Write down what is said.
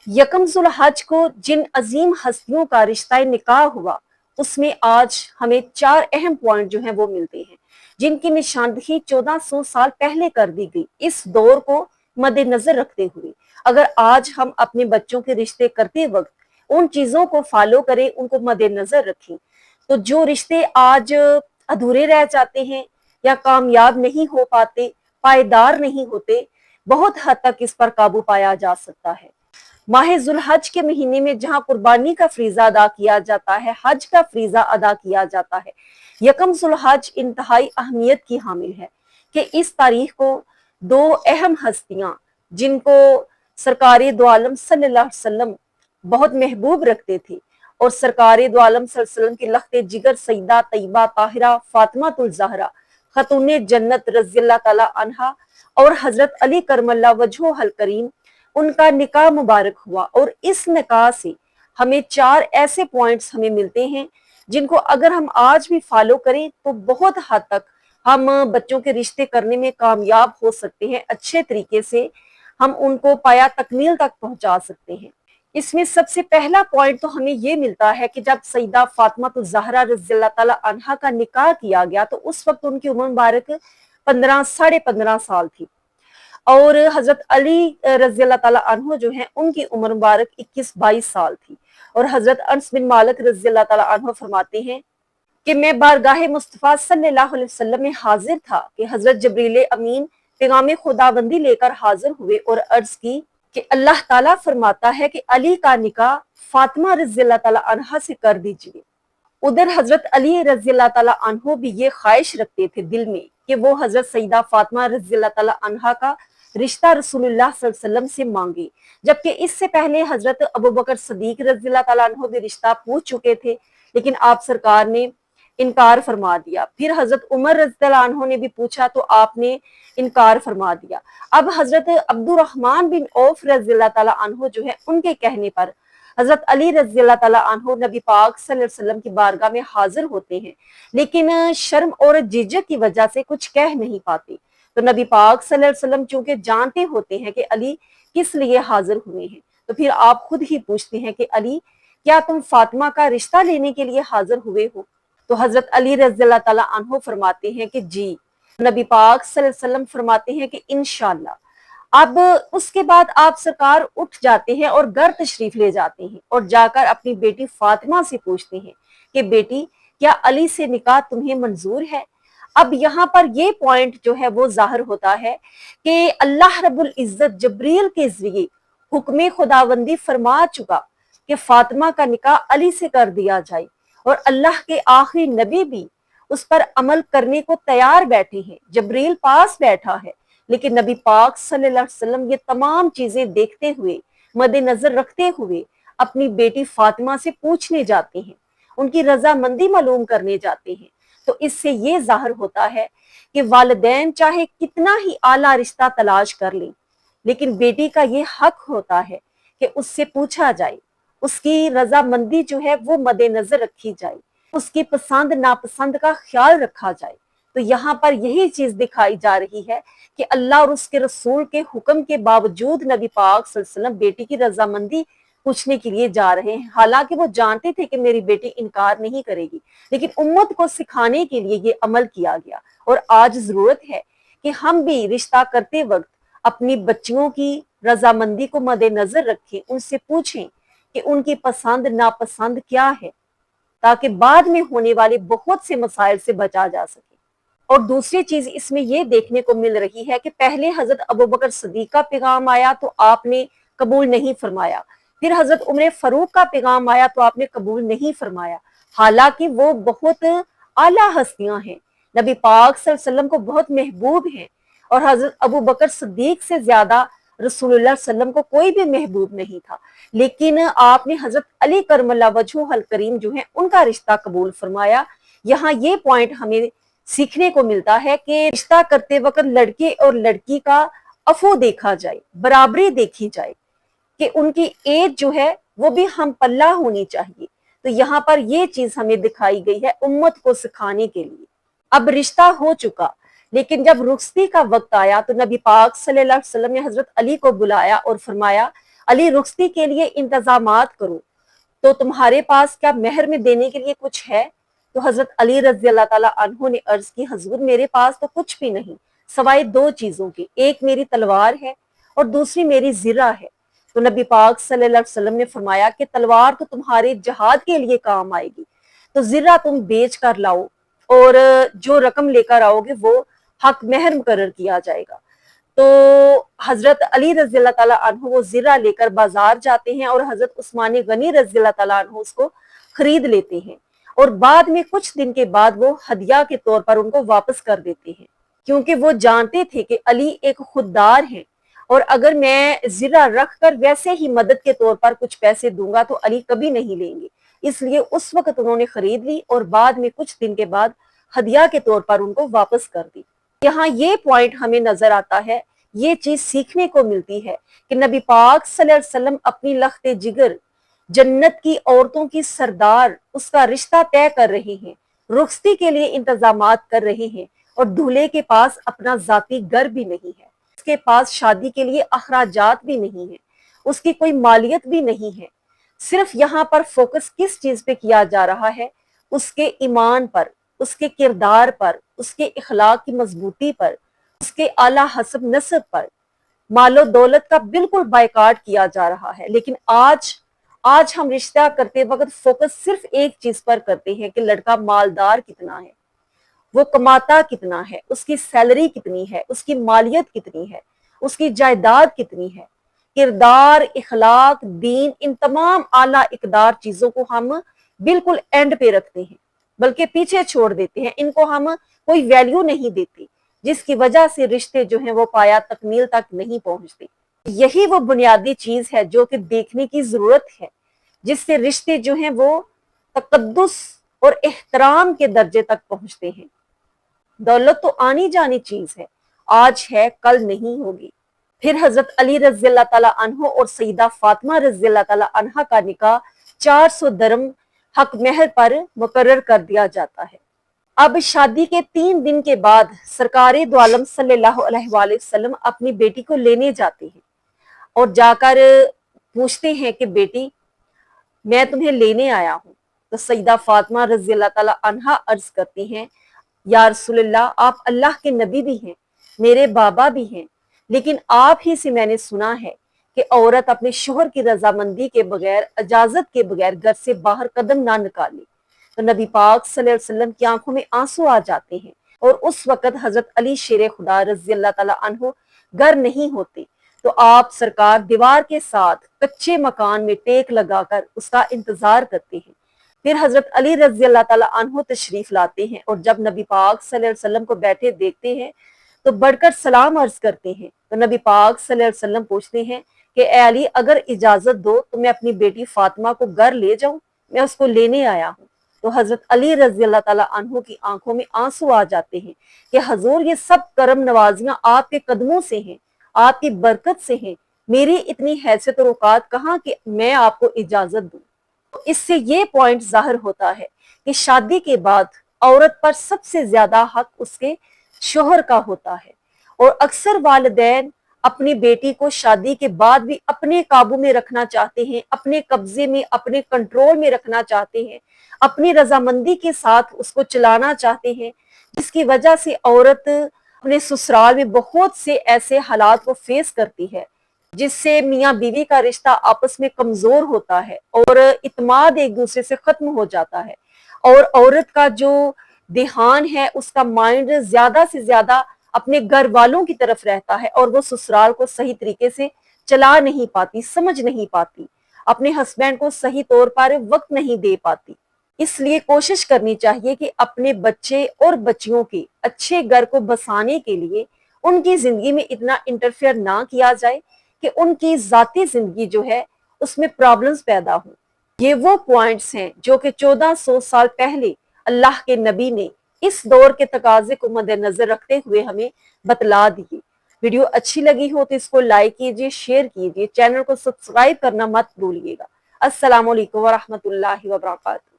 यकम जुल हज को जिन अजीम हस्तियों का रिश्ता निकाह हुआ, उसमें आज हमें 4 अहम पॉइंट जो हैं वो मिलते हैं, जिनकी निशानदही 1400 साल पहले कर दी गई। इस दौर को मद्देनजर रखते हुए अगर आज हम अपने बच्चों के रिश्ते करते वक्त उन चीजों को फॉलो करें, उनको मद्देनजर रखें, तो जो रिश्ते आज अधूरे रह जाते हैं या कामयाब नहीं हो पाते, पायदार नहीं होते, बहुत हद तक इस पर काबू पाया जा सकता है। माह जुलहज के महीने में जहां कुर्बानी का फरीजा अदा किया जाता है, हज का फरीजा अदा किया जाता है, यकम जुलहज इंतहाई अहमियत की हामिल है कि इस तारीख को 2 अहम हस्तियां, जिनको सरकार दो आलम सल्लल्लाहु अलैहि वसल्लम बहुत महबूब रखते थे और सरकार दो आलम सल्लल्लाहु अलैहि वसल्लम के लख्ते जिगर सईदा तैयबा ताहिरा फातिमातुल ज़हरा खतूने जन्नत रज़ियल्लाहु ताला अन्हा और हजरत अली करमल्ला वजहुल करीम, उनका निकाह मुबारक हुआ। और इस निकाह से हमें 4 ऐसे पॉइंट्स हमें मिलते हैं जिनको अगर हम आज भी फॉलो करें तो बहुत हद तक हम बच्चों के रिश्ते करने में कामयाब हो सकते हैं, अच्छे तरीके से हम उनको पाया तकमील तक पहुंचा सकते हैं। इसमें सबसे पहला पॉइंट तो हमें ये मिलता है कि जब सईदा फातिमा ज़हरा रज़ियल्लाहु ताला अन्हा का निकाह किया गया तो उस वक्त उनकी उम्र मुबारक 15 साल थी और हजरत अली रज़ियल्लाहु ताला अन्हु जो है उनकी उम्र मुबारक 21-22 साल थी। और हजरत अनस बिन मालिक रज़ियल्लाहु ताला अन्हु फरमाते हैं कि मैं बारगाह मुस्तफ़ा सल्लल्लाहु अलैहि वसल्लम में हाजिर था कि हजरत जबरील अमीन पैगाम खुदाबंदी लेकर हाजिर हुए और अर्ज की कि अल्लाह ताला फरमाता है कि अली का निकाह फातिमा रज़ियल्लाहु ताला अन्हा से कर दीजिए। उधर हजरत अली रज़ियल्लाहु ताला अन्हु भी ये ख्वाहिश रखते थे दिल में कि वो हजरत सईदा फातिमा रज़ियल्लाहु ताला अन्हा का रिश्ता रसूलुल्लाह सल्लल्लाहु अलैहि वसल्लम से मांगे, जबकि इससे पहले हजरत अबू बकर सदीक रज़ियल्लाहु ताला अन्हु भी रिश्ता पूछ चुके थे, लेकिन आप सरकार ने इनकार फरमा दिया। फिर हजरत उमर रज़ियल्लाहु अन्हु ने भी पूछा तो आपने इनकार फरमा दिया। अब हजरत अब्दुर्रहमान बिन औफ रज़ियल्लाहु ताला अन्हु जो है उनके कहने पर हजरत अली रज़ियल्लाहु ताला अन्हु नबी पाक सल्लल्लाहु अलैहि वसल्लम की बारगाह में हाजिर होते हैं, लेकिन शर्म और झिझक की वजह से कुछ कह नहीं पाते। तो नबी पाक सल्लल्लाहु अलैहि वसल्लम चूंकि जानते होते हैं कि अली किस लिए हाजिर हुए हैं, तो फिर आप खुद ही पूछते हैं कि अली, क्या तुम फातिमा का रिश्ता लेने के लिए हाजिर हुए हो? तो हजरत अली रज़ियल्लाहु ताला अन्हु फरमाते हैं कि जी। नबी पाक सल्लल्लाहु अलैहि वसल्लम फरमाते हैं कि इंशाअल्लाह। अब उसके बाद आप सरकार उठ जाते हैं और घर तशरीफ ले जाते हैं और जाकर अपनी बेटी फातिमा से पूछते हैं कि बेटी, क्या अली से निकाह तुम्हें मंजूर है? अब यहाँ पर ये पॉइंट जो है वो जाहिर होता है कि अल्लाह रब्बुल इज्जत जबरील के जरिए हुक्म खुदाबंदी फरमा चुका कि फातिमा का निकाह अली से कर दिया जाए और अल्लाह के आखिरी नबी भी उस पर अमल करने को तैयार बैठे हैं, जबरील पास बैठा है। लेकिन नबी पाक सल्लल्लाहु अलैहि वसल्लम ये तमाम चीजें देखते हुए, मद्देनजर रखते हुए अपनी बेटी फातिमा से पूछने जाते हैं, उनकी रजामंदी मालूम करने जाते हैं। तो इससे ये जाहिर होता है कि वालिदैन चाहे कितना ही आला रिश्ता तलाश कर लें, लेकिन बेटी का ये हक होता है कि उससे पूछा जाए, उसकी रजामंदी जो है वो मद्देनजर रखी जाए, उसकी पसंद नापसंद का ख्याल रखा जाए। तो यहाँ पर यही चीज दिखाई जा रही है कि अल्लाह और उसके रसूल के हुक्म के बावजूद नबी पाक सल्लल्लाहु अलैहि वसल्लम बेटी की रजामंदी पूछने के लिए जा रहे हैं। हालांकि वो जानते थे कि मेरी बेटी इनकार नहीं करेगी, लेकिन उम्मत को सिखाने के लिए ये अमल किया गया। और आज जरूरत है कि हम भी रिश्ता करते वक्त अपनी बच्चियों की रजामंदी को मद्देनजर रखें, उनसे पूछें कि उनकी पसंद नापसंद क्या है, ताकि बाद में होने वाले बहुत से मसाइल से बचा जा सके। और दूसरी चीज इसमें यह देखने को मिल रही है कि पहले हजरत अबू बकर सदीक का पैगाम आया तो आपने कबूल नहीं फरमाया, फिर हजरत उमर फारूक का पैगाम आया तो आपने कबूल नहीं फरमाया, हालांकि वो बहुत आला हस्तियां हैं, नबी पाक सल्लल्लाहु अलैहि वसल्लम को बहुत महबूब हैं और हजरत अबू बकर सदीक से ज्यादा रसूलुल्लाह सल्लल्लाहु अलैहि वसल्लम को कोई भी महबूब नहीं था। लेकिन आपने हजरत अली करमल्ला वजहुल करीम जो है उनका रिश्ता कबूल फरमाया। यहाँ ये पॉइंट हमें सीखने को मिलता है कि रिश्ता करते वक्त लड़के और लड़की का अफू देखा जाए, बराबरी देखी जाए, कि उनकी एज जो है वो भी हम पल्ला होनी चाहिए। तो यहाँ पर ये चीज हमें दिखाई गई है उम्मत को सिखाने के लिए। अब रिश्ता हो चुका, लेकिन जब रुखसती का वक्त आया तो नबी पाक सल्लल्लाहु अलैहि वसल्लम ने हजरत अली को बुलाया और फरमाया, अली रुखसती के लिए इंतजामात करो, तो तुम्हारे पास क्या महर में देने के लिए कुछ है? तो हजरत अली रजी अल्लाह ताला अन्हु ने अर्ज की, हजूर मेरे पास तो कुछ भी नहीं सवाए दो चीजों की, एक मेरी तलवार है और दूसरी मेरी जिरा है। तो नबी पाक सल्लल्लाहु अलैहि वसल्लम ने फरमाया कि तलवार तो तुम्हारे जहाद के लिए काम आएगी, तो जिरा तुम बेच कर लाओ और जो रकम लेकर आओगे वो हक महर मुकर्रर किया जाएगा। तो हजरत अली रजी अल्लाह ताला अन्हु वो जिरा लेकर बाजार जाते हैं और हजरत उस्मान गनी रजी अल्लाह ताला अन्हु उसको खरीद लेते हैं और बाद में कुछ दिन के बाद वो हदिया के तौर पर उनको वापस कर देते हैं, क्योंकि वो जानते थे कि अली एक खुददार हैं और अगर मैं जिरा रख कर वैसे ही मदद के तौर पर कुछ पैसे दूंगा तो अली कभी नहीं लेंगे, इसलिए उस वक्त उन्होंने खरीद ली और बाद में कुछ दिन के बाद हदिया के तौर पर उनको वापस कर दी। यहाँ ये पॉइंट हमें नजर आता है, ये चीज सीखने को मिलती है कि नबी पाक सल्लल्लाहु अलैहि वसल्लम अपनी लख्ते जिगर जन्नत की औरतों की सरदार उसका रिश्ता तय कर रहे हैं, रुखसती के लिए इंतजामात कर रहे हैं और दूल्हे के पास अपना जाती घर भी नहीं है, उसके पास शादी के लिए अखराजात भी नहीं है, उसकी कोई मालियत भी नहीं है। सिर्फ यहाँ पर फोकस किस चीज पे किया जा रहा है? उसके ईमान पर, उसके किरदार पर, उसके इखलाक की मजबूती पर, उसके आला हसब नसब पर। मालो दौलत का बिल्कुल बायकाट किया जा रहा है। लेकिन आज हम रिश्ता करते वक्त फोकस सिर्फ एक चीज पर करते हैं कि लड़का मालदार कितना है, वो कमाता कितना है, उसकी सैलरी कितनी है, उसकी मालियत कितनी है, उसकी जायदाद कितनी है। किरदार, इखलाक, दीन, इन तमाम आला इकदार चीजों को हम बिल्कुल एंड पे रखते हैं, बल्कि पीछे छोड़ देते हैं, इनको हम कोई वैल्यू नहीं देते, जिसकी वजह से रिश्ते जो हैं वो पाया तकमील तक नहीं पहुंचते। यही वो बुनियादी चीज है जो कि देखने की जरूरत है, जिससे रिश्ते जो हैं वो तकद्दुस और एहतराम के दर्जे तक पहुंचते हैं। दौलत तो आनी जानी चीज है, आज है कल नहीं होगी। फिर हजरत अली रजी अल्लाह ताला अन्हो और सईदा फातिमा रजी अल्लाह ताला अन्हा का निकाह 400 दरम हक महर पर मुकर्रर कर दिया जाता है। अब शादी के 3 दिन के बाद सरकारे दो आलम सल्लल्लाहु अलैहि वसल्लम अपनी बेटी को लेने जाते हैं और जाकर पूछते हैं कि बेटी मैं तुम्हें लेने आया हूँ। तो सईदा फातिमा रजी अल्लाह ताला अन्हा अर्ज करती हैं, या रसूलल्लाह आप अल्लाह के नबी भी हैं, मेरे बाबा भी हैं, लेकिन आप ही से मैंने सुना है कि औरत अपने शोहर की रजामंदी के बगैर, इजाजत के बगैर घर से बाहर कदम ना निकाले। तो नबी पाक सल्लल्लाहु अलैहि वसल्लम की आंखों में आंसू आ जाते हैं और उस वक्त हजरत अली शेर खुदा रजी अल्लाह ताला अन्हु घर नहीं होते, तो आप सरकार दीवार के साथ कच्चे मकान में टेक लगाकर उसका इंतजार करते हैं। फिर हजरत अली रजी अल्लाह ताला अन्हु तशरीफ लाते हैं और जब नबी पाक सल्लल्लाहु अलैहि वसल्लम को बैठे देखते हैं तो बढ़कर सलाम अर्ज करते हैं। तो नबी पाक सल्लल्लाहु अलैहि वसल्लम पूछते हैं कि ए अली अगर इजाजत दो तो मैं अपनी बेटी फातिमा को घर ले जाऊं, मैं उसको लेने आया हूँ। तो हजरत अली रजी अल्लाह ताला अन्हु की आंखों में आंसू आ जाते हैं कि हजूर ये सब करम नवाजियां आपके कदमों से हैं, आपकी बरकत से हैं, मेरी इतनी हैसियत और औकात कहाँ कि मैं आपको इजाजत दूं। तो इससे ये पॉइंट जाहिर होता है कि शादी के बाद औरत पर सबसे ज्यादा हक उसके शोहर का होता है और अक्सर वालिदैन अपनी बेटी को शादी के बाद भी अपने काबू में रखना चाहते हैं, अपने कब्जे में, अपने कंट्रोल में रखना चाहते हैं, अपनी रजामंदी के साथ उसको चलाना चाहते हैं, जिसकी वजह से औरत अपने ससुराल में बहुत से ऐसे हालात को फेस करती है जिससे मियाँ बीवी का रिश्ता आपस में कमजोर होता है और इत्मीनान एक दूसरे से खत्म हो जाता है और औरत का जो ध्यान है, उसका माइंड ज्यादा से ज्यादा अपने घर वालों की तरफ रहता है और वो ससुराल को सही तरीके से चला नहीं पाती, समझ नहीं पाती, अपने हस्बैंड को सही तौर पर वक्त नहीं दे पाती। इसलिए कोशिश करनी चाहिए कि अपने बच्चे और बच्चियों के अच्छे घर को बसाने के लिए उनकी जिंदगी में इतना इंटरफेयर ना किया जाए कि उनकी जाती जिंदगी जो है उसमें प्रॉब्लम्स पैदा हो। ये वो पॉइंट्स हैं जो कि 1400 साल पहले अल्लाह के नबी ने इस दौर के तकाजे को मद्देनजर रखते हुए हमें बतला दिए। वीडियो अच्छी लगी हो तो इसको लाइक कीजिए, शेयर कीजिए, चैनल को सब्सक्राइब करना मत भूलिएगा। अस्सलाम वालेकुम व रहमतुल्लाहि व बरकातहू।